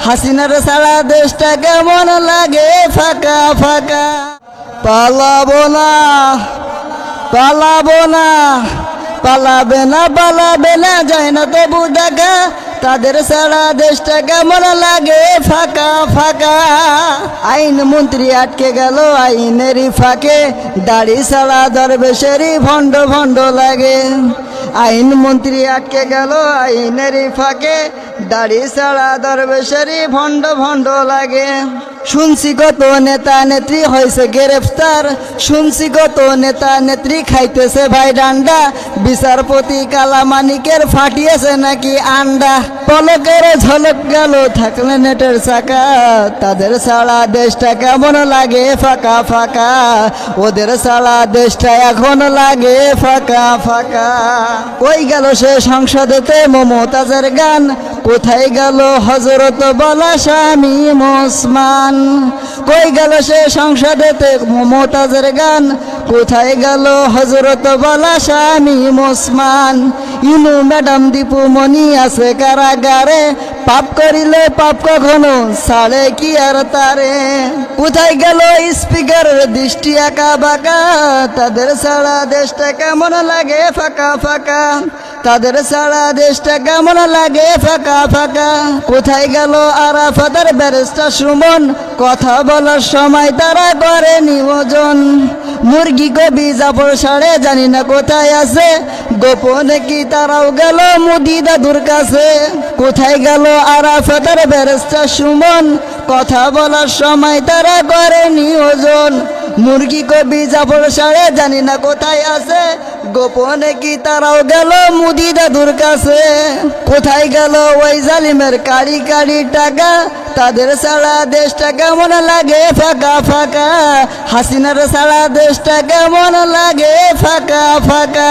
হাসিনার সারা দেশটা কেমন লাগে ফাঁকা ফাঁকা। পালাবো না পালাবো না পালাবে না পালাবে না যায় না তবু দেখা, তাদের সারা দেশটা কেমন লাগে ফাঁকা ফাঁকা। আইন মন্ত্রী আটকে গেল আইনেরই ফাঁকে, দাড়ি ছাড়া দরবেশেরই ভণ্ড ভণ্ড লাগে। আইন মন্ত্রী আটকে গেল আইনেরই ফাঁকে, দাড়ি ছাড়া দরবেশেরই ভণ্ড ভণ্ড লাগে। শুনছি কত নেতা নেত্রী হয়েছে গ্রেফতার, শুনছি কত নেতা নেত্রী খাইতেছে ভাই ডান্ডা, বিচারপতি কালামানিকের ফাটিয়েছে নাকি আন্ডা। পলকের ঝলক গেল থাকলে নেটের চাকা, তাদের সারা দেশটা কেমন লাগে ফাঁকা ফাঁকা, ওদের সারা দেশটা এখন লাগে ফাঁকা ফাঁকা। কই গেল সে সংসদেতে মমতাজের গান, কোথায় গেল হযরত বলা শামীম ওসমান। কই গেল সে সংসদেতে মমতাজের গান, কোথায় গেল হযরত বলা শামীম ওসমান। ইনু ম্যাডাম দীপু মনি আছে কারাগারে, পাপ করিলে পাপ কখনো ছাড়ে কি আর তারে। কোথায় গেল স্পিকারের দৃষ্টি আঁকা বাঁকা, তাদের সারা দেশটা কেমন লাগে ফাঁকা ফাঁকা, তাদের সারা দেশটা কেমন লাগে ফাঁকা ফাঁকা। কোথায় গেল আরাফাতের ব্যারিস্টার সুমন, কথা বলার সময় তারা করে নিয়োজন। মুরগি কবি জাফর সাড়ে জানি না কোথায় আছে, গোপনে কি তারাও গেল মুদি দাদুর কাছে। কোথায় গেল আরাফাতের ব্যারিস্টার সুমন, কথা বলার সময় তারা করে নিয়োজন। মুরগি কবি জাফর সাড়ে জানি না কোথায় আছে, গোপনে কি তারাও গেল মুদি দাদুর কাছে। কোথায় গেল ওই জালিমের কারি কারি টাকা, তাদের সারা দেশটা কেমন লাগে ফাঁকা ফাঁকা, হাসিনার সারা দেশটা কেমন লাগে ফাঁকা ফাঁকা।